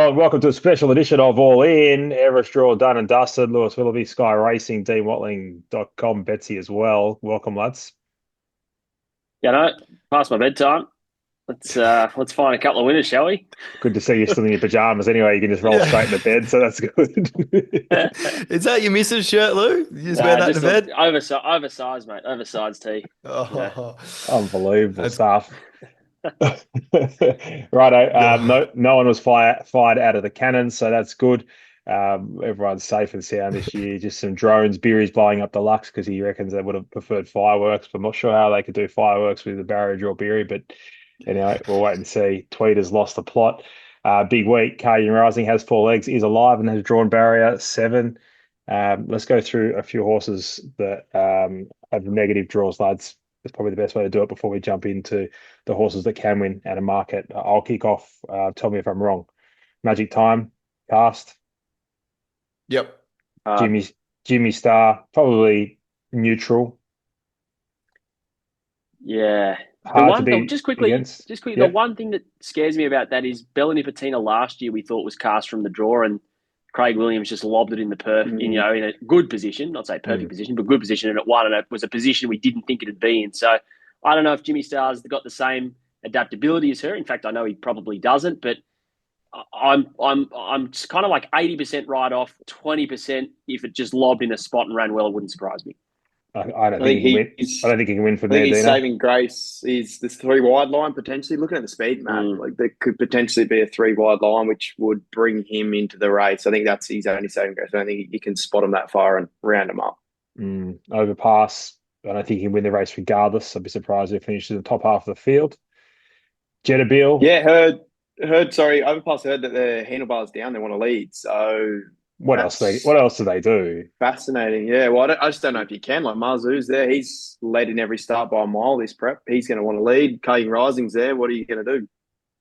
Well, welcome to a special edition of All In. Everest draw done and dusted. Lewis Willoughby, Sky Racing, DeanWatling.com, Betsy as well. Welcome, lads. Past my bedtime. Let's find a couple of winners, shall we? Good to see you still in your pajamas anyway. You can just roll straight into Yeah. bed, so that's good. Is that your missus' shirt, Lou? You just wear Nah, that to just a bed? oversized, mate. Oversized tee. Yeah. Oh, Unbelievable that's stuff. Righto. oh, No one was fired out of the cannon, so that's good. Everyone's safe and sound this year. Just some drones. Beery's blowing up the Lux because he reckons they would have preferred fireworks. But I'm not sure how they could do fireworks with the barrier draw Beery. But anyway, we'll wait and see. Tweeter's lost the plot. Big week. Carnival Rising has 4 legs, is alive, and has drawn barrier 7. Let's go through a few horses that have negative draws, lads. That's probably the best way to do it before we jump into the horses that can win at a market. I'll kick off. Tell me if I'm wrong. Magic Time, Cast, yep. Uh, Jimmy, Jimmy Star, probably neutral. yeah. The Hard to one, the, be against. just quickly, the Yep. one thing that scares me about that is Bellany Patina last year we thought was cast from the draw, and Craig Williams just lobbed it in the in a good position, not say perfect Mm. position, but good position, and it won, and it was a position we didn't think it'd be in. So I don't know if Jimmy Star's got the same adaptability as her. In fact, I know he probably doesn't, but I'm kind of like 80% right off, 20% if it just lobbed in a spot and ran well, it wouldn't surprise me. I don't I think think he can win. I don't think he can win from there, his Dino. saving grace is this 3 wide line potentially. Looking at the speed map, Mm. like there could potentially be a 3 wide line, which would bring him into the race. I think that's his only saving grace. I don't think you can spot him that far and round him up. Overpass. I don't think he can win the race regardless. I'd be surprised if he finishes in the top half of the field. Jetabil. Yeah, heard. Sorry, overpass. Heard that the handlebars down. They want to lead. So What else? that's What else do they do? fascinating. Yeah. Well, I just don't know if you can. Like Marzu's there. He's led in every start by a mile this prep. He's going to want to lead. Cutting Rising's there. What are you going to do?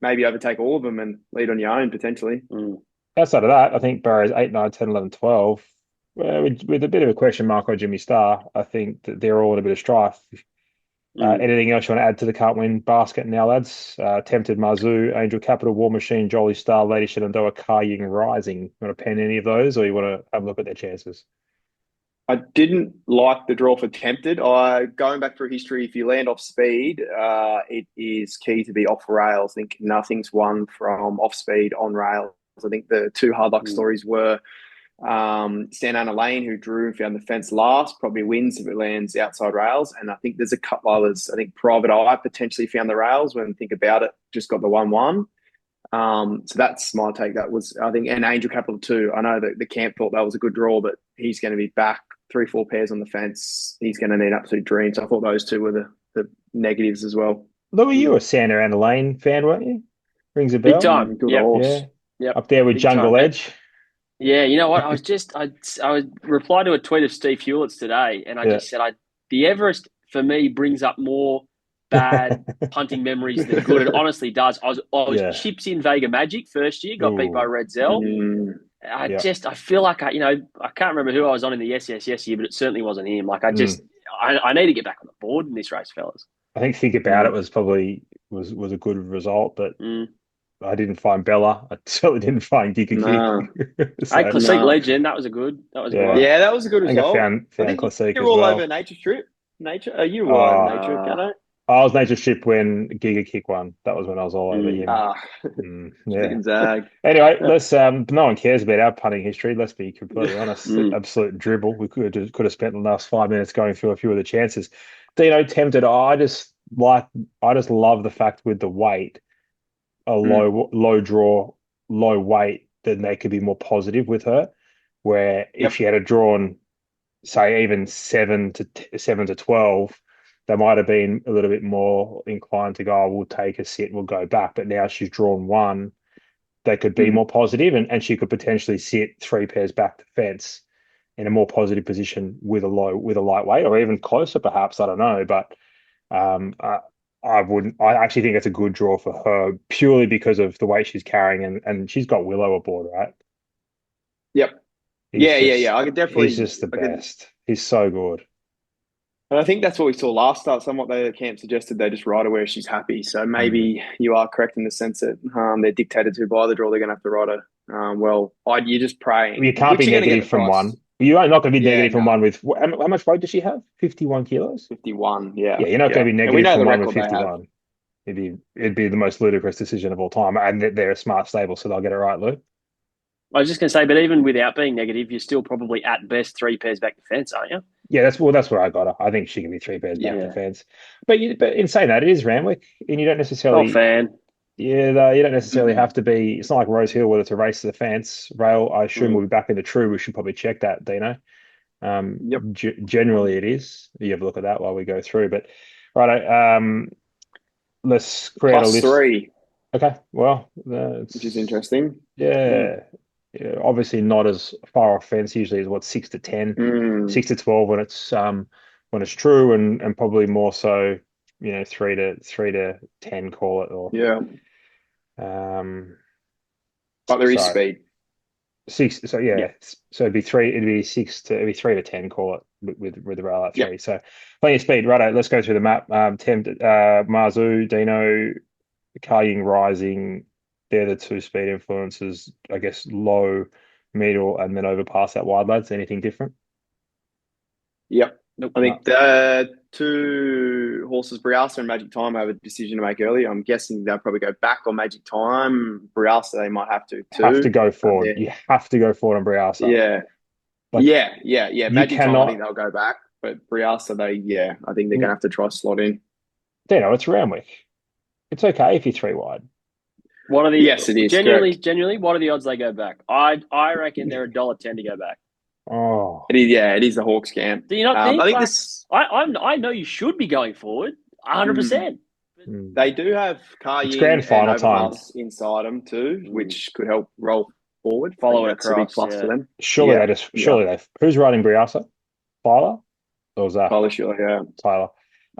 Maybe overtake all of them and lead on your own potentially. Mm. Outside of that, I think Barry's 8, 9, 10, 11, 12. Well, with a bit of a question mark on Jimmy Star, I think that they're all in a bit of strife. Mm. Anything else you want to add to the can't win basket now, lads? Tempted Marzu, Angel Capital, War Machine, Jolly Star, Lady Shenandoah, Car Ying Rising. You want to pen any of those, or you want to have a look at their chances? I didn't like the draw for Tempted. Going back through history, if you land off speed, it is key to be off rails. I think nothing's won from off speed on rails. I think the two hard luck Mm. stories were Stan Anna Lane, who drew and found the fence last, probably wins if it lands outside rails. And I think there's a couple others. I think Private Eye potentially found the rails when Think About It just got the 1-1. So that's my take. That was, I think, and Angel Capital too. I know that the camp thought that was a good draw, but he's going to be back 3, 4 pairs on the fence. He's going to need absolute dreams. So I thought those two were the negatives as well. Louis, you were a Santa Ana Lane fan, weren't you? Rings a Big bell? time. Good Yep. horse. Yeah. Yep. Up there with Big time. Jungle Edge. Yeah, you know what? I replied to a tweet of Steve Hewlett's today, and I Yeah. just said the Everest for me brings up more bad punting memories than good. It honestly does. I was Yeah. chips in Vega Magic first year, got beat by Ooh. Red Zell. Mm. I Yeah. feel like I can't remember who I was on in the SSS year, but it certainly wasn't him. Like Mm. I need to get back on the board in this race, fellas. I think About It was probably was a good result, but Mm. I didn't find Bella. I certainly didn't find Giga No. Kick. Hey, So, Classic No. Legend, that was a good yeah. one. Yeah, that was a good I think I result. found I think Classic you're as all well. over Nature Strip. Nature? You were all over Nature, Uh, can I? I was Nature Strip when Giga Kick won. That was when I was all over Mm. him. Ah, Yeah. chicken zag. Anyway, let's. No one cares about our punting history. Let's be completely honest. Mm. Absolute dribble. We could have spent the last 5 minutes going through a few of the chances. Dino Tempted. I just love the fact with the weight, a low draw, low weight, then they could be more positive with her. Where if Yep. she had a drawn, say even 7 to 12, they might have been a little bit more inclined to go, oh, we'll take a sit, we'll go back. But now she's drawn one, they could be more positive, and she could potentially sit 3 pairs back to fence in a more positive position with a lightweight, or even closer, perhaps. I don't know, but um, I wouldn't. I actually think it's a good draw for her purely because of the weight she's carrying, and she's got Willow aboard, right? Yep. He's Yeah. I could he's definitely. just the I could, best. He's so good. and I think that's what we saw last start. Somewhat the camp suggested they just ride her where she's happy. So maybe you are correct in the sense that they're dictated to by the draw. They're going to have to ride her You're just praying. You can't Which be you're going to get the negative from price. one. You are not going to be Yeah, negative from no, one with how much weight does she have? 51 kilos. 51. Yeah, Yeah, you're not yeah. going to be And we negative know from the one with record they have. 51. It'd be the most ludicrous decision of all time, and they're a smart stable, so they'll get it right, Lou. I was just going to say, but even without being negative, you're still probably at best 3 pairs back to fence, aren't you? Yeah, that's where I got her. I think she can be 3 pairs back to Yeah. fence. But in saying that, it is Randwick, and you don't Oh, necessarily. fan. Yeah, you don't necessarily have to be. It's not like Rose Hill where it's a race to the fence. Rail, I assume, will be back in the true. We should probably check that, Dino. Yep. Generally, it is. You have a look at that while we go through. But right, let's create a Plus list. 3, Okay, well, which is interesting. yeah, yeah, obviously not as far off fence. Usually is what 6 to 10, Mm. 6 to 12 when it's true, and probably more so, 3 to 10, call it, or Yeah, um but there is sorry, speed. six. So Yeah. yeah, so it'd be 3 to 10, call it, with the rail at Yep. 3. So plenty of speed. Right, let's go through the map. Marzu, Dino, Kaying, Rising. They're the two speed influences, I guess. Low, middle, and then over past that wide, lads. Anything different? Yep. Nope. I think the 2 horses, Briasa and Magic Time, have a decision to make early. I'm guessing they'll probably go back on Magic Time. Briasa, they might have to Have to too. go forward. You have to go forward on Briasa. Yeah. Like, Yeah. you Magic Time, I think cannot. they'll go back. But Briasa, I think they're going to have to try slot in. Dino, it's Randwick. It's okay if you're 3 wide. What are the Yes, it is, correct. genuinely? What are the odds they go back? I reckon they're $1.10 to go back. Oh, It is the Hawks camp. Do you not think? I think Like, this. I know you should be going forward, 100%. They do have It's Kaying grand and final time. Overpass inside them too, which could help roll forward. Follow I it think that's a big across, plus yeah. for them. Surely Yeah, they just. Surely they. Who's riding Briasa? Tyler or Zach? Tyler Schiller, yeah. Tyler.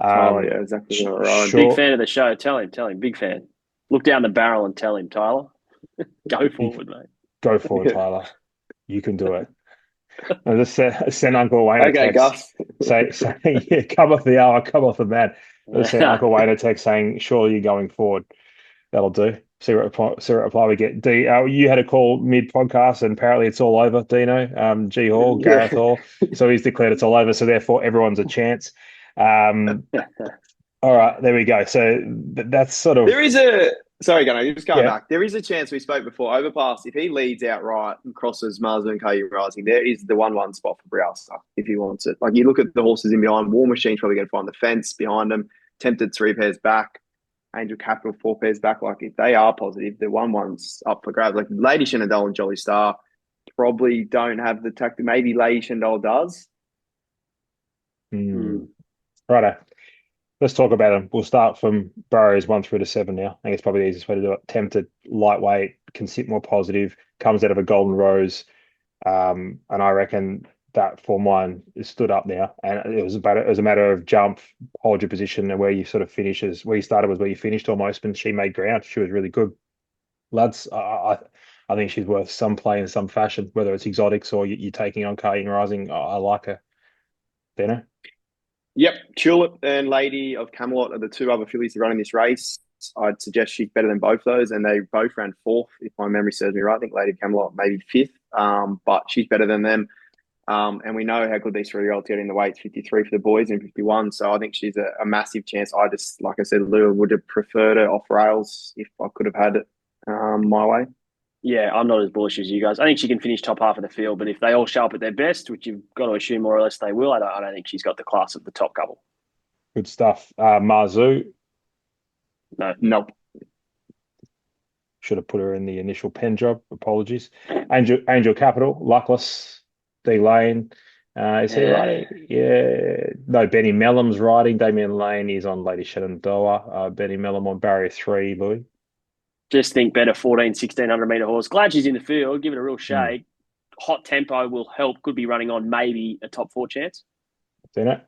Tyler, yeah, exactly right. Sure. Big fan of the show. Tell him, big fan. Look down the barrel and tell him, Tyler. Go forward, mate. Go forward, Yeah. Tyler. You can do it. I just send Uncle Wayne a Okay, text. Gus. Say, yeah, come off the hour, come off the mat. Let's send Uncle Wayne a text saying, surely you're going forward. That'll do. See what reply we get. D, you had a call mid-podcast, and apparently it's all over, Dino. G Hall, Gareth Hall. So he's declared it's all over, so therefore everyone's a chance. All right, there we go. So that's sort of... There is a... Sorry, Gunnar, just going Yeah. back. There is a chance we spoke before. Overpass, if he leads outright and crosses Marzu and Kayu Rising, there is the 1-1 spot for Brialsta if he wants it. Like, you look at the horses in behind, War Machine's probably going to find the fence behind him, Tempted 3 pairs back, Angel Capital 4 pairs back. Like, if they are positive, the 1-1's up for grabs. Like, Lady Shenandoah and Jolly Star probably don't have the tactic. Maybe Lady Shenandoah does. Righto. Let's talk about them. We'll start from Burrows 1 through to 7 now. I think it's probably the easiest way to do it. Tempted, lightweight, can sit more positive, comes out of a Golden Rose. And I reckon that Form 1 is stood up now. And it was a matter of jump, hold your position, and where you sort of finishes. Where you started was where you finished almost, and she made ground. She was really good. Lads, I think she's worth some play in some fashion, whether it's exotics or you're taking on Kaying Rising. I like her. Benno? Yep, Tulip and Lady of Camelot are the 2 other fillies running this race. I'd suggest she's better than both those, and they both ran 4th, if my memory serves me right. I think Lady of Camelot maybe 5th, but she's better than them. And we know how good these 3-year-olds get in the weights, 53 for the boys and 51. So I think she's a massive chance. I just, like I said, Lou would have preferred her off rails if I could have had it my way. Yeah, I'm not as bullish as you guys. I think she can finish top half of the field, but if they all show up at their best, which you've got to assume more or less they will, I don't think she's got the class of the top couple. Good stuff. Marzu? No. Nope. Should have put her in the initial pen job. Apologies. Angel Capital, Luckless, D Lane. Is he riding? Yeah. No, Benny Mellum's riding. Damien Lane is on Lady Shenandoah. Benny Mellum on Barrier 3, Louis. Just think better 1,1600 metre horse. Glad she's in the field. Give it a real shake. Hot tempo will help. Could be running on maybe a top 4 chance. Dino?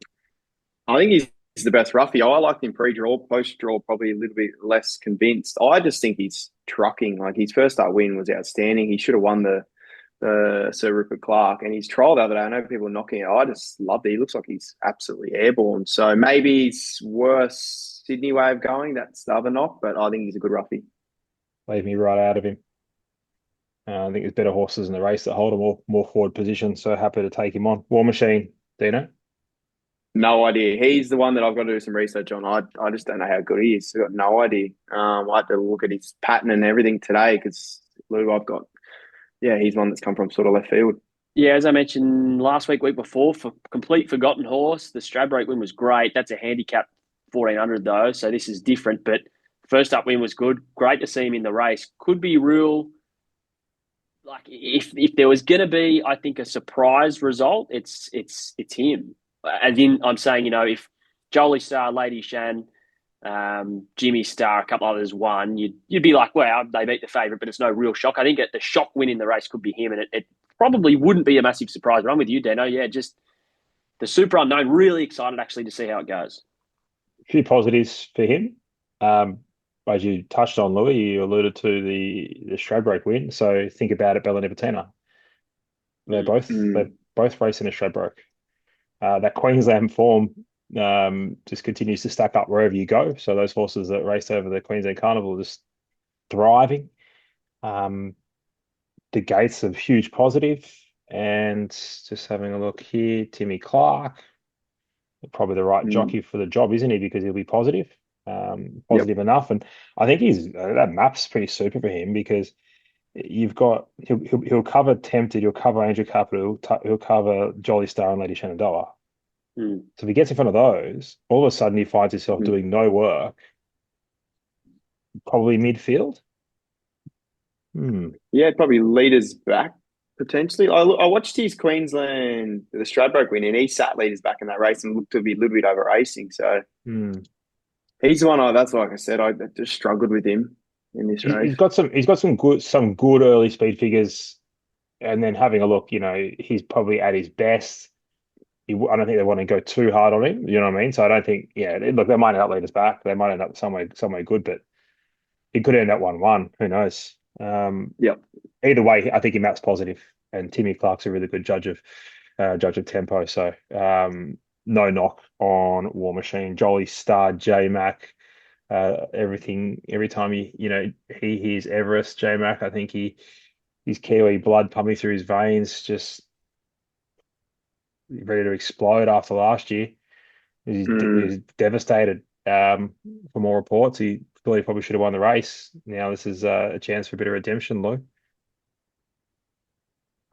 I think he's the best roughie. I liked him pre-draw, post-draw, probably a little bit less convinced. I just think he's trucking. Like, his first start win was outstanding. He should have won the Sir Rupert Clarke, and his trial the other day, I know people are knocking it. I just loved it. He looks like he's absolutely airborne. So maybe it's worse Sydney way of going. That's the other knock, but I think he's a good roughie. Leave me right out of him. I think there's better horses in the race that hold a more forward position. So happy to take him on. War Machine, Dino. No idea. He's the one that I've got to do some research on. I just don't know how good he is. I've got no idea. I had to look at his pattern and everything today because Lou, he's one that's come from sort of left field. Yeah, as I mentioned last week before, for complete forgotten horse, the Stradbroke win was great. That's a handicap 1400 though, so this is different. But first up win was good. Great to see him in the race. Could be real. Like if there was going to be, I think, a surprise result, it's him. As in, I'm saying, if Jolie Star, Lady Shan, Jimmy Star, a couple others won, you'd be like, wow, they beat the favourite, but it's no real shock. I think the shock win in the race could be him, and it probably wouldn't be a massive surprise. But I'm with you, Dano. Yeah, just the super unknown. Really excited actually to see how it goes. A few positives for him. As you touched on, Louis, you alluded to the Stradbroke win. So think about it, Bella Nipotina. They're both racing a Stradbroke. That Queensland form just continues to stack up wherever you go. So those horses that raced over the Queensland Carnival are just thriving. The Gates of huge positive, and just having a look here, Timmy Clark, probably the right jockey for the job, isn't he? Because he'll be positive, positive enough, and I think that map's pretty super for him because you've got he'll cover Tempted, he'll cover Angel Capital, he'll cover Jolly Star and Lady Shenandoah. So if he gets in front of those, all of a sudden he finds himself doing no work, probably midfield. Yeah, probably leaders back potentially. I watched his Queensland, the Stradbroke win, and he sat leaders back in that race and looked to be a little bit over racing. So he's the one. That's like I said, I just struggled with him in this race. He's got some good early speed figures, and then having a look, he's probably at his best. I don't think they want to go too hard on him. You know what I mean? So I don't think, look, they might end up leaders back. They might end up somewhere good, but it could end up 1-1. Who knows? Either way, I think he maps positive, and Timmy Clark's a really good judge of tempo. So no knock on War Machine. Jolly Star, J Mac, everything. Every time he hears Everest, J Mac, I think his Kiwi blood pumping through his veins, just ready to explode after last year. He's devastated. From all reports, he probably should have won the race. Now this is a chance for a bit of redemption, Lou.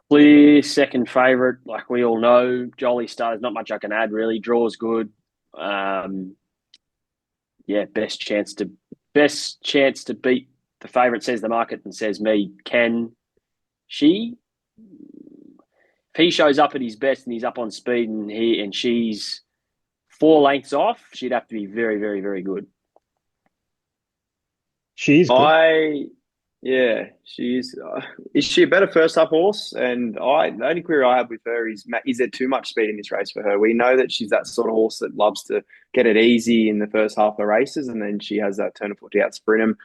Clear second favourite, like we all know. Jolly Star, there's not much I can add really. Draw's good. Best chance to beat the favourite, says the market and says me. Can she? If he shows up at his best and he's up on speed and she's 4 lengths off, she'd have to be very, very, very good. She's good. She is. Is she a better first up horse? And the only query I have with her is there too much speed in this race for her? We know that she's that sort of horse that loves to get it easy in the first half of races, and then she has that turn of foot to out sprint them.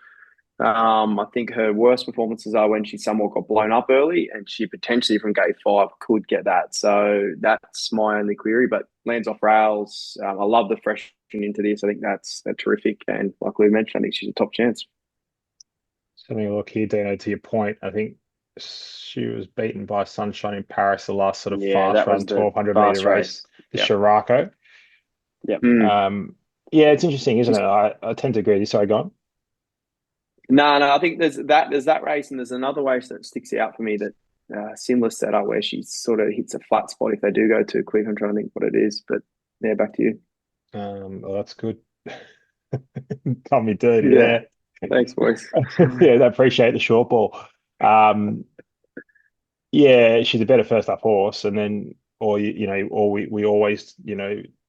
I think her worst performances are when she somewhat got blown up early, and she potentially from gate 5 could get that. So that's my only query. But lands off rails. I love the fresh into this. I think that's terrific, and like we mentioned, I think she's a top chance. Having a look here, Dino, to your point, I think she was beaten by Sunshine in Paris, the last sort of fast run 1200-meter race, the Scirocco. Yep. It's interesting, isn't it? I tend to agree with you. Sorry, go on. No, I think there's that race, and there's another race that sticks out for me that similar setup where she sort of hits a flat spot if they do go too quick. I'm trying to think what it is, but back to you. Well, that's good. Got me dirty there. Thanks, boys. I appreciate the short ball. She's a better first up horse, and then we always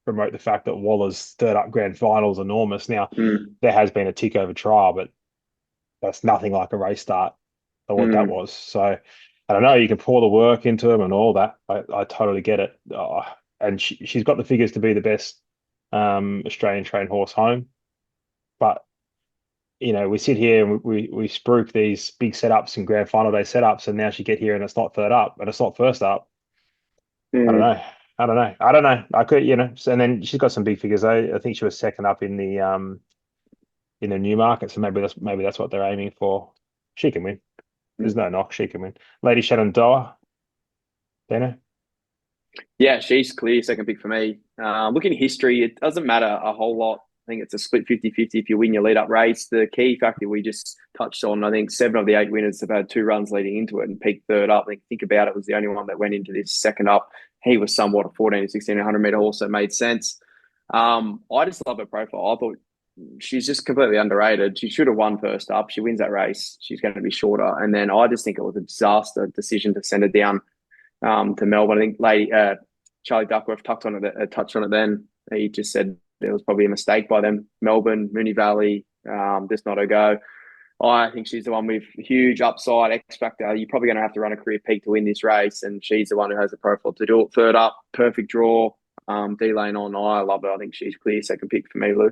promote the fact that Waller's third up grand final is enormous. Now there has been a tick over trial, but that's nothing like a race start or what that was. So I don't know. You can pour the work into them and all that. I totally get it. And she's got the figures to be the best Australian trained horse home, but we sit here and we spruik these big setups and grand final day setups, and now she get here and it's not third up and it's not first up. I don't know. I could, and then she's got some big figures. I think she was second up in the Newmarket, so maybe that's what they're aiming for. She can win. there's no knock. She can win. Lady Shannon Doa, Dino. Yeah, she's clear second pick for me. Looking at history, it doesn't matter a whole lot. I think it's a split 50-50 if you win your lead-up race. The key factor we just touched on, I think 7 of the 8 winners have had 2 runs leading into it and peaked third up. Think about it, was the only one that went into this second up. He was somewhat a 14 to 1600 metre horse, so it made sense. I just love her profile. I thought she's just completely underrated. She should have won first up. She wins that race, she's going to be shorter. And then I just think it was a disaster decision to send her down to Melbourne. I think Charlie Duckworth touched on it then. He just said it was probably a mistake by them. Melbourne, Moonee Valley, just not a go. I think she's the one with huge upside, X factor. You're probably going to have to run a career peak to win this race, and she's the one who has the profile to do it. Third up, perfect draw. D-Lane on. I love her. I think she's clear second pick for me, Lou.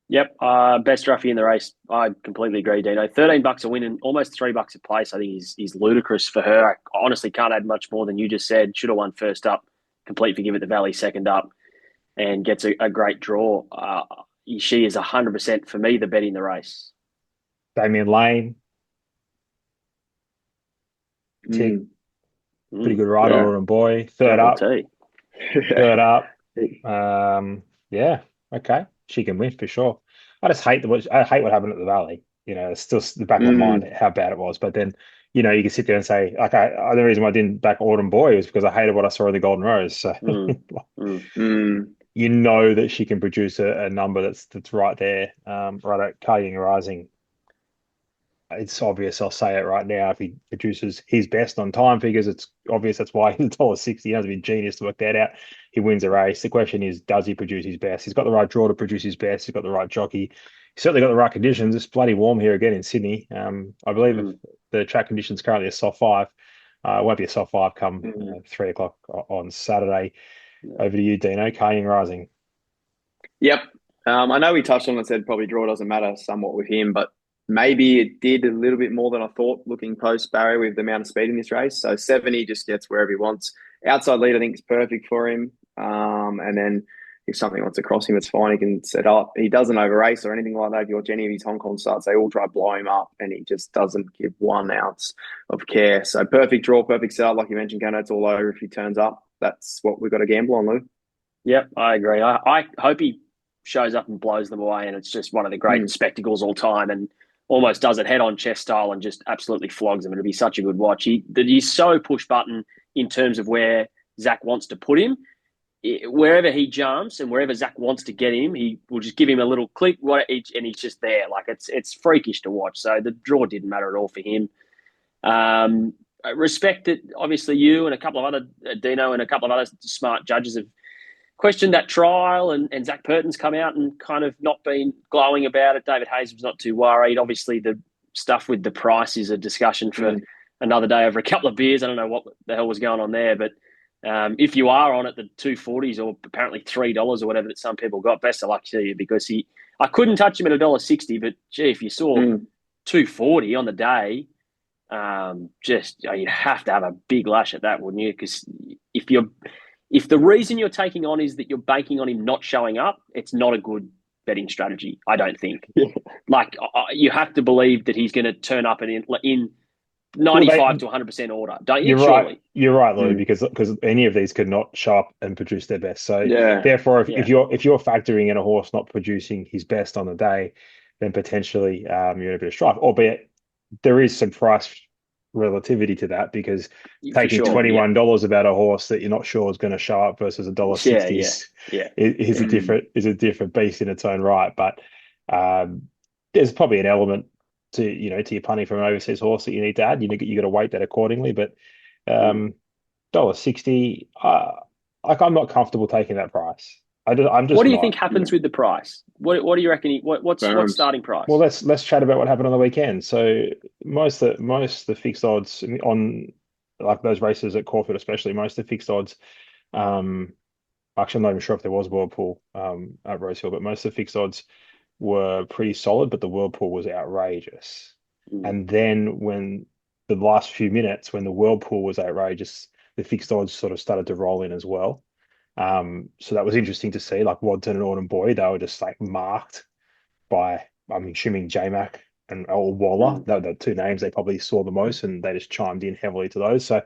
Yep, best roughie in the race. I completely agree, Dino. $13 a win and almost $3 a place. I think is ludicrous for her. I honestly can't add much more than you just said. Should have won first up, complete forgive at the Valley second up, and gets a great draw. She is 100% for me the bet in the race. Damien Lane, tick. Pretty good rider, Autumn Boy. Third up. Yeah, okay. She can win for sure. I hate what happened at the Valley. It's still the back of my mind how bad it was. But then, you can sit there and say, like, the reason why I didn't back Autumn Boy was because I hated what I saw in the Golden Rose. So you know that she can produce a number that's right there, right at Kaying Rising. It's obvious. I'll say it right now. If he produces his best on time figures, it's obvious. That's why he's $1.60. He has to be a genius to work that out. He wins a race. The question is, does he produce his best? He's got the right draw to produce his best. He's got the right jockey. He's certainly got the right conditions. It's bloody warm here again in Sydney. I believe if the track conditions currently a soft 5. It won't be a soft 5 come 3 o'clock on Saturday. Over to you, Dino. Kaying Rising. Yep. I know we touched on it and said probably draw doesn't matter somewhat with him, but maybe it did a little bit more than I thought looking post-Barry with the amount of speed in this race. So 70 just gets wherever he wants. Outside lead, I think, is perfect for him. And then if something wants to cross him, it's fine. He can set up. He doesn't over-race or anything like that. If you watch any of his Hong Kong starts, they all try to blow him up, and he just doesn't give 1 ounce of care. So perfect draw, perfect setup. Like you mentioned, Gano, it's all over if he turns up. That's what we've got to gamble on, Lou. Yep, I agree. I hope he shows up and blows them away, and it's just one of the great spectacles all time, and almost does it head-on chess style and just absolutely flogs them. It'll be such a good watch. He's so push-button in terms of where Zach wants to put him. Wherever he jumps and wherever Zach wants to get him, he will just give him a little click, and he's just there. Like it's freakish to watch. So the draw didn't matter at all for him. I respect that. Obviously, you and a couple of other Dino and a couple of other smart judges have questioned that trial, and Zach Purton's come out and kind of not been glowing about it. David Hayes was not too worried. Obviously, the stuff with the price is a discussion for another day over a couple of beers. I don't know what the hell was going on there, but if you are on at the 240s or apparently $3 or whatever that some people got, best of luck to you, because I couldn't touch him at $1.60, but gee, if you saw 240 on the day, you'd have to have a big lash at that, wouldn't you? Because if the reason you're taking on is that you're banking on him not showing up, it's not a good betting strategy, I don't think. Like, you have to believe that he's going to turn up in 95 to 100% order, don't you? You're right, Lou, because any of these could not show up and produce their best. So therefore, if you're factoring in a horse not producing his best on the day, then potentially you're in a bit of strife. Albeit there is some price relativity to that, because taking $21 about a horse that you're not sure is going to show up versus $1.60 is a different beast in its own right. But there's probably an element to your punting from an overseas horse that you need to add. You got to weight that accordingly. But $1.60, I'm not comfortable taking that price. I'm just. What do you think happens with the price? What do you reckon? What's starting price? Well, let's chat about what happened on the weekend. So most of the fixed odds on like those races at Caulfield, especially, most of the fixed odds. Actually, I'm not even sure if there was Whirlpool at Rosehill, but most of the fixed odds were pretty solid, but the Whirlpool was outrageous. And then when the last few minutes, when the Whirlpool was outrageous, the fixed odds sort of started to roll in as well. So that was interesting to see. Like Wadton and Autumn Boy, they were just like marked by, I'm assuming, J-Mac and or Waller. They were the two names they probably saw the most, and they just chimed in heavily to those. So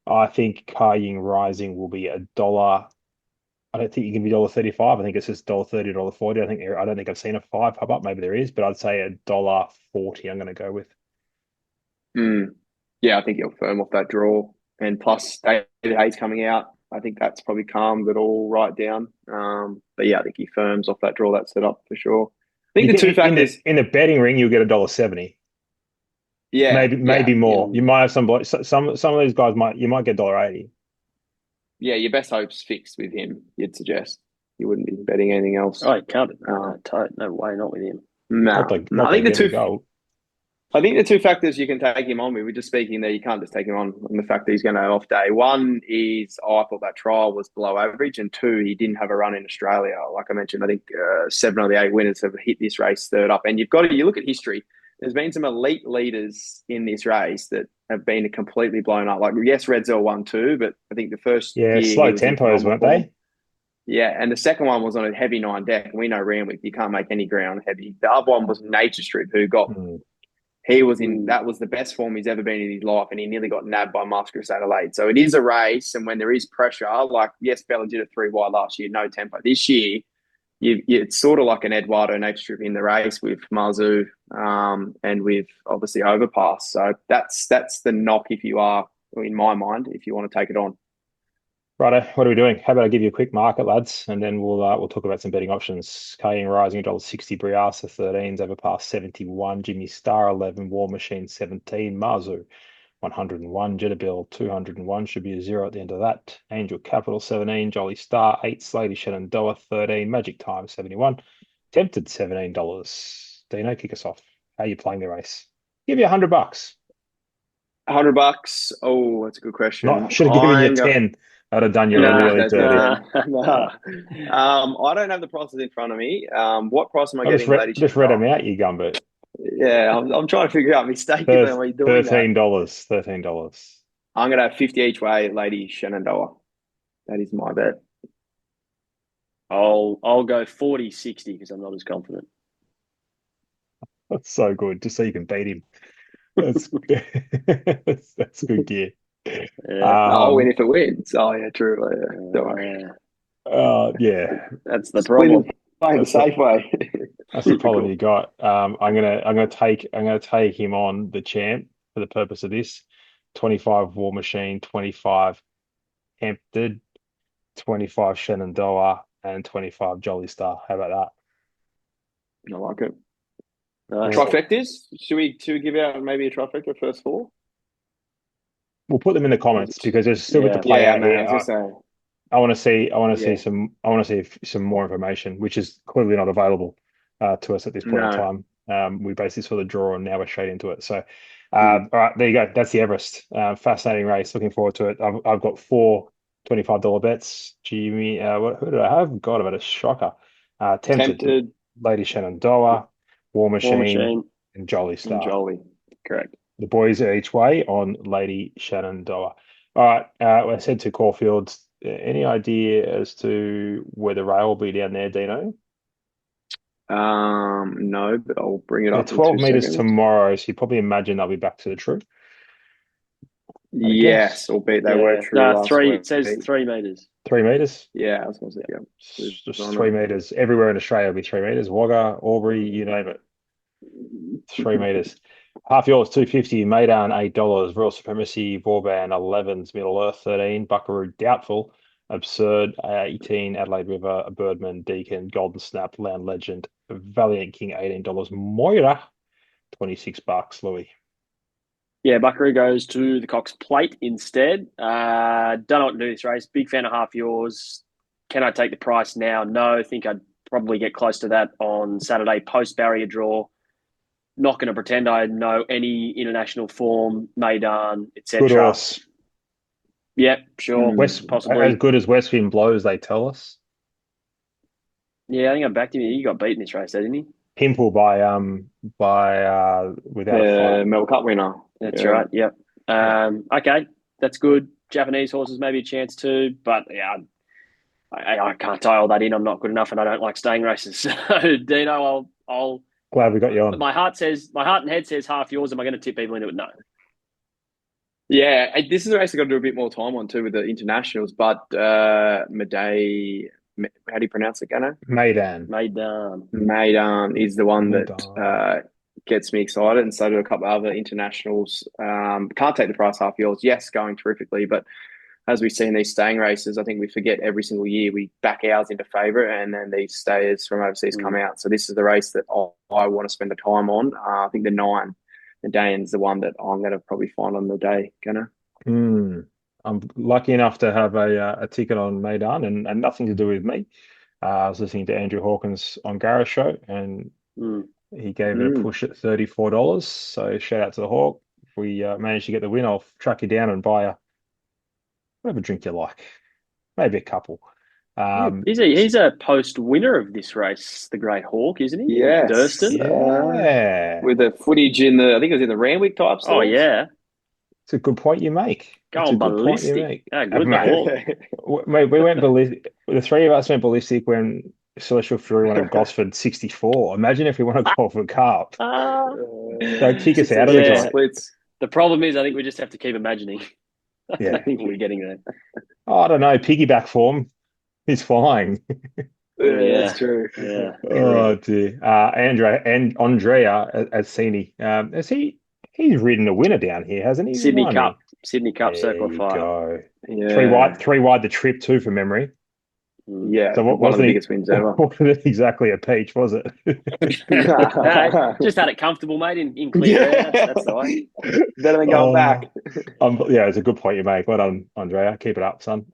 I think Car Rising will be $1. I don't think you can be $1.35. I think it's just $1.30, $1.40. I don't think I've seen a five pop up. Maybe there is, but I'd say $1.40. I'm going to go with. Yeah, I think he'll firm off that draw. And plus, David Hayes coming out. I think that's probably calmed it all right down. But yeah, I think he firms off that draw that's set up for sure. I think the two factors in the betting ring, you'll get $1.70. Yeah, maybe more. You might have some of these guys you might get $1.80. Yeah, your best hope's fixed with him. You'd suggest you wouldn't be betting anything else. Oh, you can't. No way, not with him. No, I think the two factors you can take him on with. We're just speaking there. You can't just take him on the fact that he's going to off day. One is I thought that trial was below average, and two, he didn't have a run in Australia. Like I mentioned, I think 7 of the 8 winners have hit this race third up, and you look at history. There's been some elite leaders in this race that have been completely blown up. Like, yes, Redzel won too, but I think the first year slow tempos, weren't they? Yeah, and the second one was on a heavy 9 deck, and we know Randwick, you can't make any ground heavy. The other one was Nature Strip, who got that was the best form he's ever been in his life, and he nearly got nabbed by Musgrave Adelaide. So it is a race, and when there is pressure, like, yes, Bella did it 3 wide last year, no tempo. This year, it's sort of like an Eduardo Nature Strip in the race with Marzu and with obviously Overpass. So that's the knock if you are, in my mind, if you want to take it on. Righto, what are we doing? How about I give you a quick market, lads, and then we'll talk about some betting options. Carrying Rising $1.60, Briasa 13s, Overpass 71, Jimmy Star 11, War Machine 17, Marzu 101, Jetabill 201, should be a 0 at the end of that. Angel Capital 17, Jolly Star 8, Lady Shenandoah 13, Magic Time 71, Tempted $17. Dino, kick us off. How are you playing the race? Give you $100. $100. Oh, that's a good question. Should have given you 10. I'd have done you really dirty. No. I don't have the prices in front of me. What price am I getting? Just read them out, you gumboot. Yeah, I'm trying to figure out mistakenly. Am I doing $13. $13. I'm going to have 50 each way, Lady Shenandoah. That is my bet. I'll go 40-60 because I'm not as confident. That's so good, just so you can beat him. That's that's good gear. Yeah. I'll win if it wins. Oh yeah, true. Don't worry. Yeah, that's the problem. Playing the safe way. That's the problem you got. I'm gonna take him on the champ for the purpose of this. 25 War Machine, 25 Tempted, 25 Shenandoah, and 25 Jolly Star. How about that? I like it. Nice. Trifectas? Should we give out maybe a trifecta first 4? We'll put them in the comments because there's still a bit to play out here. I want to see some more information, which is clearly not available to us at this point in time. We basically saw the draw and now we're straight into it. So, all right, there you go. That's the Everest. Fascinating race. Looking forward to it. I've got 4 $25 bets. Jimmy, who did I have? God, I've had a shocker. Tempted. Lady Shenandoah, War Machine, and Jolly Star. Jolly, correct. The boys are each way on Lady Shenandoah. All right, I said to Caulfield, any idea as to where the rail will be down there, Dino? No, but I'll bring it up. 12 meters tomorrow, so you probably imagine they'll be back to the true. Yes, albeit they were true. No, 3. It says 3 meters. 3 meters? Yeah, I was going to say, Just 3 meters. Everywhere in Australia will be 3 meters. Wagga, Albury, you name it. 3 meters. Half yours, $2.50. Maidan, $8. Royal Supremacy, Vauban, 11s. Middle Earth, 13. Buckaroo, doubtful. Absurd, 18. Adelaide River, Birdman, Deacon, Golden Snap, Land Legend, Valiant King, $18. Moira, $26. Louis. Yeah, Buckaroo goes to the Cox Plate instead. Don't know what to do this race. Big fan of half yours. Can I take the price now? No. Think I'd probably get close to that on Saturday post barrier draw. Not going to pretend I know any international form, Maidan, etc. Good horse. Yep, sure. Possibly as good as Westwind blows, they tell us. Yeah, I think I backed him. He got beaten this race, didn't he? Pimple by without a fight. Melbourne Cup winner. That's right. Yep. Okay, that's good. Japanese horses maybe a chance too, but yeah, I can't tie all that in. I'm not good enough, and I don't like staying races. So Dino, I'll Glad we got you But on. my heart and head says half yours. Am I going to tip people into it? No. Yeah, this is a race I've got to do a bit more time on too with the internationals. But Madej, how do you pronounce it, Gano? Maidan. Maidan is the one that Maidan. gets me excited, and so do a couple of other internationals. Can't take the price half yours. Yes, going terrifically, but as we see in these staying races, I think we forget every single year we back ours into favourite, and then these stayers from overseas come out. So this is the race that I want to spend the time on. I think the 9, the Dane's the one that I'm going to probably find on the day. I'm lucky enough to have a ticket on Maidan and nothing to do with me. I was listening to Andrew Hawkins on Gareth's show, and he gave it a push at $34. So shout out to the Hawk. If we manage to get the win, I'll track you down and buy whatever drink you like, maybe a couple. He's a post winner of this race, the Great Hawk, isn't he? Yes. Durston. Yeah. With the footage I think it was in the Randwick type Oh, yeah. It's a good point you make. Going ballistic. How good mate, we went ballistic. The three of us went ballistic when Celestial Fury won a Gosford 64. Imagine if we won a Caulfield Cup. They'd kick us out of the joint. Splits. The problem is, I think we just have to keep imagining. Yeah. I think we're getting there. Oh, I don't know. Piggyback form. He's flying. That's true. Yeah. Oh dear. Andrea Assini. He's ridden a winner down here, hasn't he? Sydney Won Cup. he? Sydney Cup There Circle you of Fire. go. Yeah. Three wide the trip too, from memory. Yeah. So what one of the wasn't biggest wins ever. Wasn't exactly a peach, was it? Just had it comfortable, mate, in clear air. That's the way. Better than going back. Yeah, it's a good point you make. Well done, Andrea. Keep it up, son.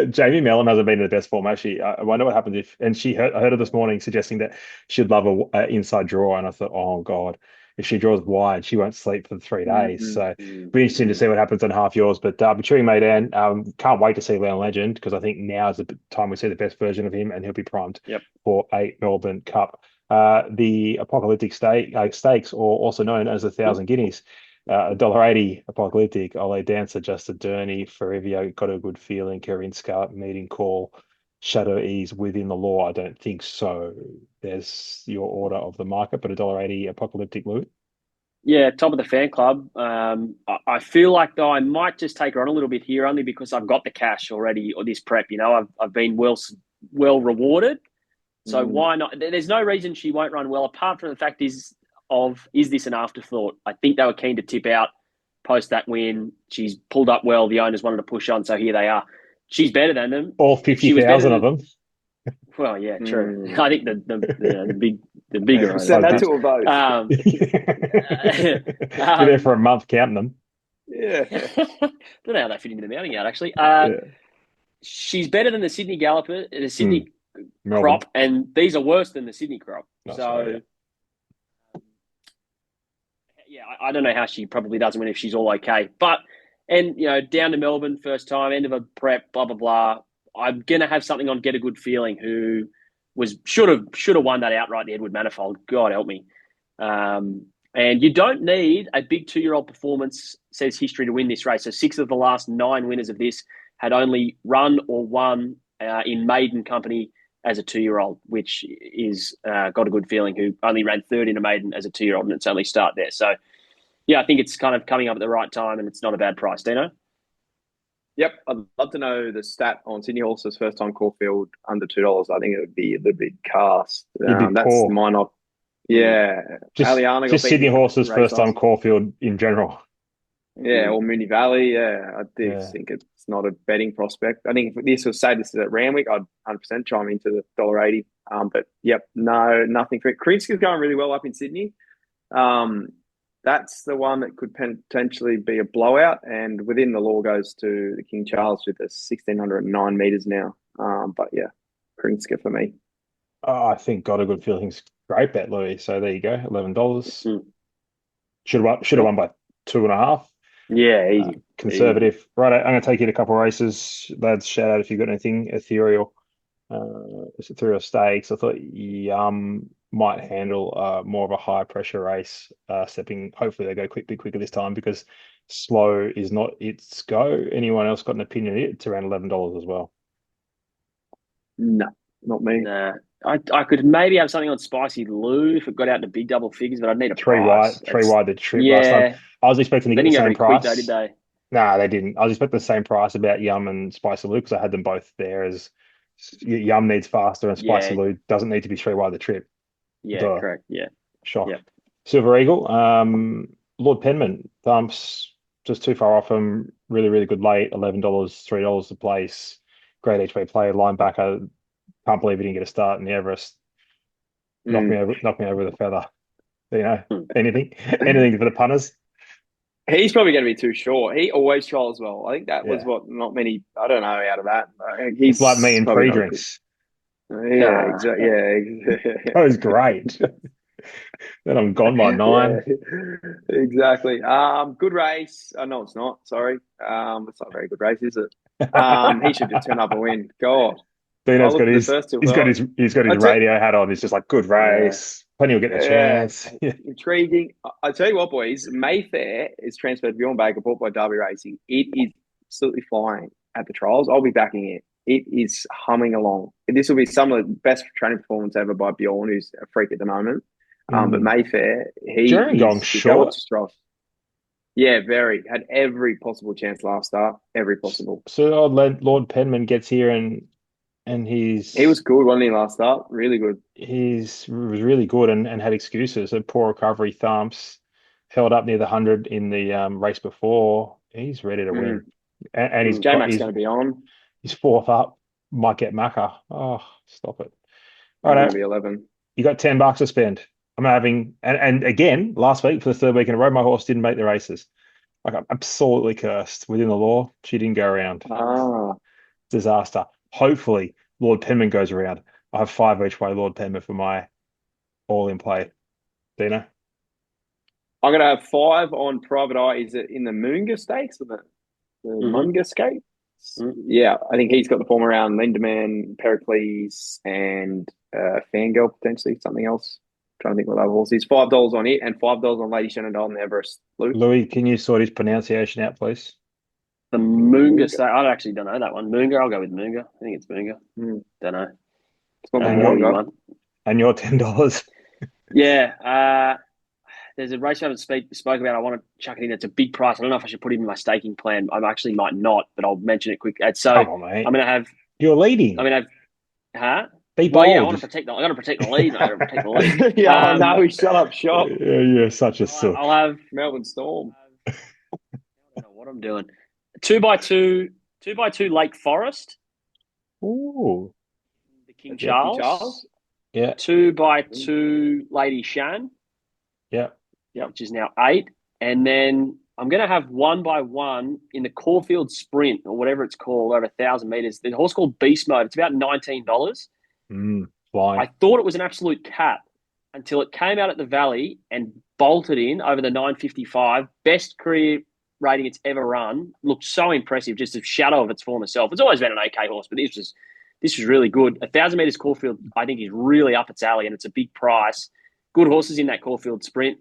Jamie Mellon hasn't been in the best form, actually. I wonder what happens if, and I heard her this morning suggesting that she'd love a inside draw, and I thought, oh God, if she draws wide, she won't sleep for 3 days. So it'll be interesting to see what happens on half yours. But Cheering Maidan, can't wait to see Leon Legend, because I think now is the time we see the best version of him, and he'll be primed for a Melbourne Cup. The Apocalyptic Stakes, or also known as the 1,000 Guineas. $1.80 Apocalyptic, Ole Dancer, Just a Journey, Ferrivio, Got a Good Feeling, Karinska, Meeting Call, Shadow Ease, Within the Law. I don't think so. There's your order of the market, but $1.80 Apocalyptic, Lou. Yeah, top of the fan club. I feel like, though, I might just take her on a little bit here, only because I've got the cash already, or this prep. I've been well rewarded. So why not? There's no reason she won't run well, apart from the fact is this an afterthought? I think they were keen to tip out post that win. She's pulled up well. The owners wanted to push on, so here they are. She's better than them. All 50,000 of them. Well, yeah, true. I think the bigger owners. Send that to a vote. Be there for a month counting them. Yeah. Don't know how they fit into the mounting yard, actually. She's better than the Sydney Galloper, the Sydney crop, and these are worse than the Sydney crop. I don't know how she probably doesn't win if she's all okay. But, down to Melbourne, first time, end of a prep, blah, blah, blah. I'm going to have something on Get a Good Feeling, who should have won that outright, the Edward Manifold. God help me. And you don't need a big 2-year-old performance, says history, to win this race. So 6 of the last 9 winners of this had only run or won in maiden company as a 2-year-old, which is Got a Good Feeling, who only ran third in a maiden as a 2-year-old, and it's only start there. So, I think it's kind of coming up at the right time, and it's not a bad price. Dino? Yep, I'd love to know the stat on Sydney Horses first time Caulfield under $2. I think it would be a little bit cast. That's poor. mine up. Yeah, just Sydney Horses first time Caulfield in general. Yeah, or Moonee Valley. Yeah, I do think it's not a betting prospect. I think if this is at Randwick, I'd 100% chime into the $1.80. But yep, no, nothing for it. Karinska's going really well up in Sydney. That's the one that could potentially be a blowout. And Within the Law goes to the King Charles with the 1,609 meters now. But yeah, Karinska for me. I think Got a Good Feeling's great bet, Louis. So there you go, $11. Should have won by 2.5. Yeah, easy. Conservative. Easy. Right, I'm going to take you to a couple of races. Lads, shout out if you've got anything ethereal stakes. I thought Yum might handle more of a high pressure race, stepping. Hopefully they go bit quicker this time, because slow is not its go. Anyone else got an opinion? It's around $11 as well. No, not me. Nah. I could maybe have something on Spicy Lou if it got out to big double figures, but I'd need a price. Three wide the trip last time. Yeah. I was expecting to They get the didn't go same very quick though, did price. they? Nah, they didn't. I was expecting the same price about Yum and Spicy Lou because I had them both there as Yum needs faster and Spicy Yeah. Lou doesn't need to be three wide the trip. Yeah, Duh. correct. Yeah. Shock. Yeah. Silver Eagle. Lord Penman. Thumps just too far off him. Really, really good late. $11, $3 a place. Great each way play. Linebacker. Can't believe he didn't get a start in the Everest. Knock me over the feather. You know, Hmm. anything, anything for the punters. He's probably going to be too short. He always trials well. I think that was Yeah, what not many. I don't know out of that. it's like me He's in probably not good. pre-drinks. Yeah, exactly. That was great. Then I'm gone by Yeah, 9. exactly. Good race. No, it's not. Sorry. It's not a very good race, is it? He should just turn up and win. God, I Dino's got looked at the his first two. he's got his he's got his That's it. radio hat on. He's just like good Yeah. race. Plenty will get the Yeah, chance. Yeah. intriguing. I tell you what, boys, Mayfair is transferred to Bjorn Baker, bought by Derby Racing. It is absolutely flying at the trials. I'll be backing it. It is humming along. This will be some of the best training performance ever by Bjorn, who's a freak at the moment. But Mayfair, Gerringong's if that short. was Stross. Yeah, very. Had every possible chance last start. Every possible. So old Lord Penman gets here and He was good, wasn't he, last start? Really good. he's was really good and had excuses. A poor recovery, thumps, held up near the 100 in the race before. He's ready to win, and J-Mac's going to be on. he's fourth up. Might get Macca. Oh, stop it! All I'm going right, to be 11. you got $10 to spend. I'm having and again last week for the third week in a row, my horse didn't make the races. Like I'm absolutely cursed within the law. She didn't go around. Ah, Disaster. Hopefully, Lord Penman goes around. I have 5 each way Lord Penman for my all in play. Dino? I'm going to have 5 on Private Eye. Is it in the Moonga Stakes or the Munga Stakes? Yeah, I think he's got the form around Lindemann, Pericles, and Fangirl, potentially something else. Trying to think what other horse is. $5 on it and $5 on Lady Shenandoah and Everest. Luke? Louis, can you sort his pronunciation out, please? The Moonga State. I actually don't know that one. Moonga. I'll go with Moonga. I think it's Moonga. Don't know. It's not the And Moonga. one. And your $10. Yeah. There's a race I haven't spoke about. I want to chuck it in. It's a big price. I don't know if I should put it in my staking plan. I actually might not, but I'll mention it quick. So Come on, mate. I'm going to have. You're leading. I'm going to have. Huh? Be bold. Well, yeah, I want to protect. I got to protect the lead. I got to protect the lead. Yeah, no, shut up shop. Yeah, such a sook. I'll have Melbourne Storm. I don't know what I'm doing. 2x2 Lake Forest. Ooh. The King Charles. Yeah. 2x2 Lady Shan. Yeah. Which is now 8. And then I'm going to have 1x1 in the Caulfield Sprint or whatever it's called, over 1,000 meters. The horse called Beast Mode. It's about $19. Flying. I thought it was an absolute cap until it came out at the Valley and bolted in over the 955. Best career rating it's ever run. Looked so impressive, just a shadow of its former self. It's always been an okay horse, but this was really good. 1,000 meters Caulfield, I think, is really up its alley, and it's a big price. Good horses in that Caulfield Sprint.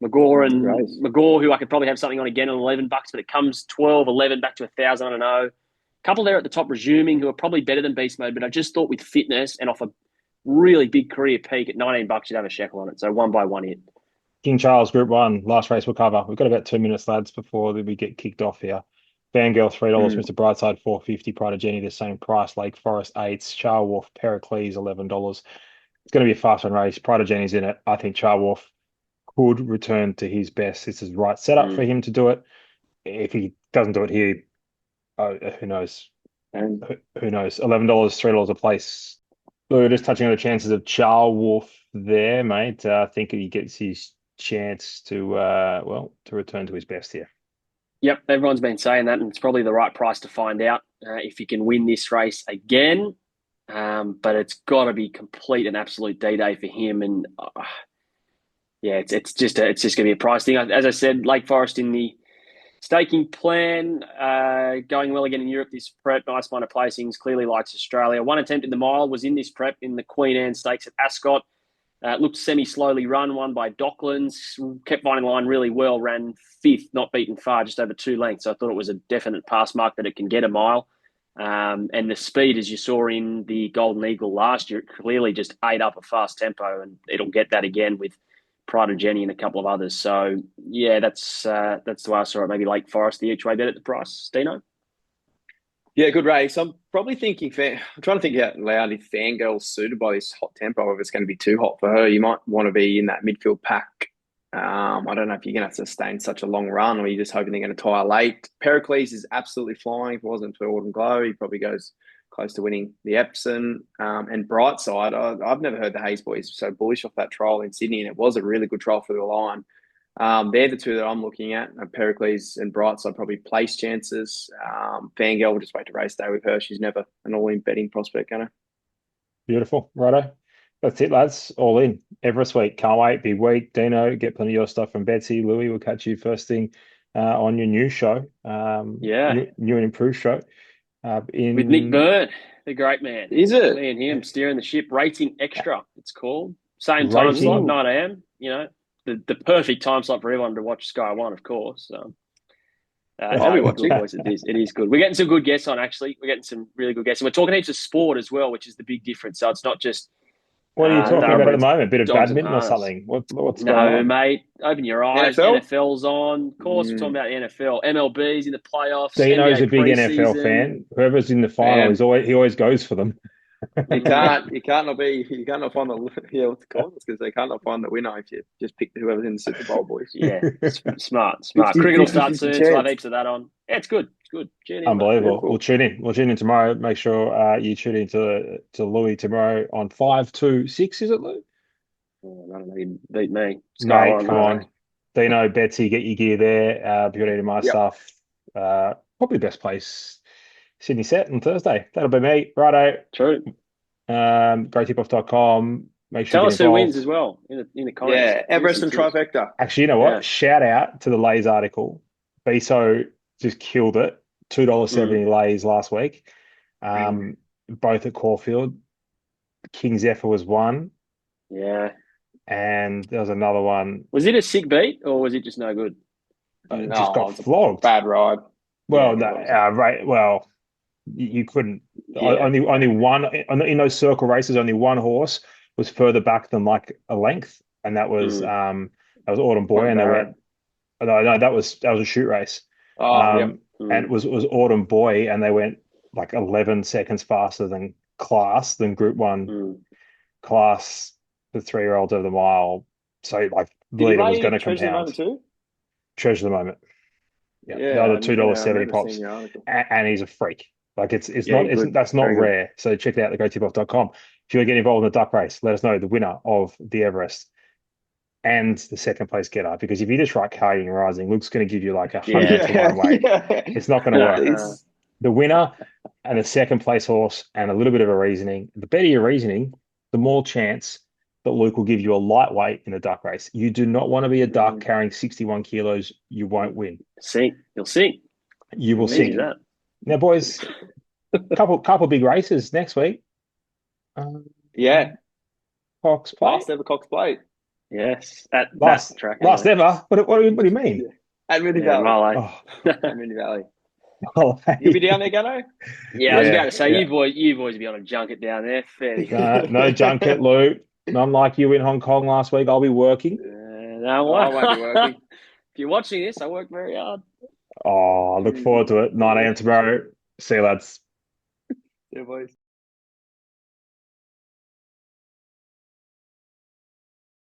McGaw, who I could probably have something on again at $11, but it comes 12, 11 back to 1,000. I don't know. A couple there at the top, Resuming, who are probably better than Beast Mode, but I just thought with fitness and off a really big career peak at $19, you'd have a shekel on it. So 1x1 hit. King Charles, Group 1, last race we'll cover. We've got about 2 minutes, lads, before we get kicked off here. Fangirl, $3. Mr. Brightside, $4.50. Pride of Jenny, the same price. Lake Forest, 8. Charwolf, Pericles, $11. It's going to be a fast run race. Pride of Jenny's in it. I think Charwolf could return to his best. This is the right setup for him to do it. If he doesn't do it here, who knows? And who knows? $11, $3 a place. We're just touching on the chances of Charwolf there, mate. I think he gets his chance to return to his best here. Yep, everyone's been saying that, and it's probably the right price to find out if he can win this race again. But it's got to be complete and absolute D-Day for him, and it's just going to be a price thing. As I said, Lake Forest in the staking plan, going well again in Europe this prep. Nice minor placings. Clearly likes Australia. One attempt in the mile was in this prep in the Queen Anne Stakes at Ascot. Looked semi-slowly run, won by Docklands. Kept finding the line really well. Ran 5th, not beaten far, just over 2 lengths. So I thought it was a definite pass mark that it can get a mile. And the speed, as you saw in the Golden Eagle last year, it clearly just ate up a fast tempo, and it'll get that again with Pride of Jenny and a couple of others. So yeah, that's the way I saw it. Maybe Lake Forest the each way bet at the price. Dino? Yeah, good race. I'm probably thinking, I'm trying to think out loud if Fangirl's suited by this hot tempo, if it's going to be too hot for her. You might want to be in that midfield pack. I don't know if you're going to have to sustain such a long run, or you're just hoping they're going to tire late. Pericles is absolutely flying. If it wasn't for Autumn Glow, he probably goes close to winning the Epsom. And Brightside, I've never heard the Hayes boys so bullish off that trial in Sydney, and it was a really good trial for the line. They're the two that I'm looking at. Pericles and Brightside probably place chances. Fangirl will just wait to race day with her. She's never an all-in betting prospect, can I? Beautiful. Righto. That's it, lads. All in. Everest week. Can't wait. Big week. Dino, get plenty of your stuff from Betsy. Louis, we'll catch you first thing on your new show. New and improved show. With Nick Byrne, the great man. Is it? Me and him steering the ship. Rating Extra, it's called. Same time slot, 9 a.m. You know, the perfect time slot for everyone to watch Sky One, of course. I'll be watching. Boys, it is good. We're getting some good guests on, actually. We're getting some really good guests. And we're talking heaps of sport as well, which is the big difference. So it's not just... What are you talking about at the moment? A bit of badminton or something? What's going on? No, mate. Open your eyes. NFL? NFL's on. Of course, we're talking about NFL. MLB's in the playoffs. Dino's NBA a big NFL preseason. fan. Whoever's in the final, he always goes for them. You can't not find the what's it called? Because they can't not find the winner if you just pick whoever's in the Super Bowl, boys. Yeah, smart. Cricket will start soon, so I'll have heaps of that on. Yeah, it's good. Tune in, Unbelievable. Cool. We'll tune in tomorrow. Make sure you tune in to Louis tomorrow on 5 to 6, is it, Lou? Oh, I don't know, you beat me. Mate, come on. Dino, Betsy, get your gear there. If you're eating my stuff, probably best place, Sydney Set on Thursday. That'll be me. Righto. True. GoTipOff.com. Make sure Tell you us get who involved. wins as well in the comments. Yeah, Everest and Trifecta. Actually, you know what? Yeah. Shout out to the Lays article. Beso just killed it. $2.70 Lays last week. Both at Caulfield. King Zephyr was one. Yeah. And there was another one. Was it a sick beat or was it just no good? It just got flogged. Bad ride. Well, right. Well, you couldn't. Yeah. Only one in those circle races. Only one horse was further back than like a length, and that was Autumn Boy, and they went. No, that was a shoot race. And it was Autumn Boy, and they went like 11 seconds faster than Group 1 class. The 3-year-olds over the mile. So like leader was going to compound. Treasure the moment. Yeah, the other $2.70 pops, and he's a freak. Like that's not rare. So check it out, thegreattip-off.com. If you want to get involved in the duck race, let us know the winner of the Everest and the second place getter. Because if you just write Carrying Rising, Luke's going to give you like 100 to 1 weight. It's not going to work. The winner and the second place horse and a little bit of a reasoning. The better your reasoning, the more chance that Luke will give you a lightweight in a duck race. You do not want to be a duck carrying 61 kilos. You won't win. You'll sink. You will sink. That. Now, boys, couple big races next week. Cox Plate. Last ever Cox Plate. Yes, at last that track. Last ever. What do you mean? At Mooney Valley. At Mooney Valley. You'll be down there, Gunno? Yeah, I was about to say, you boys be on a junket down there. No junket, Lou. None like you in Hong Kong last week. I'll be working. I won't be working. If you're watching this, I work very hard. Oh, I look forward to it. 9 a.m. tomorrow. See you, lads. Yeah, boys.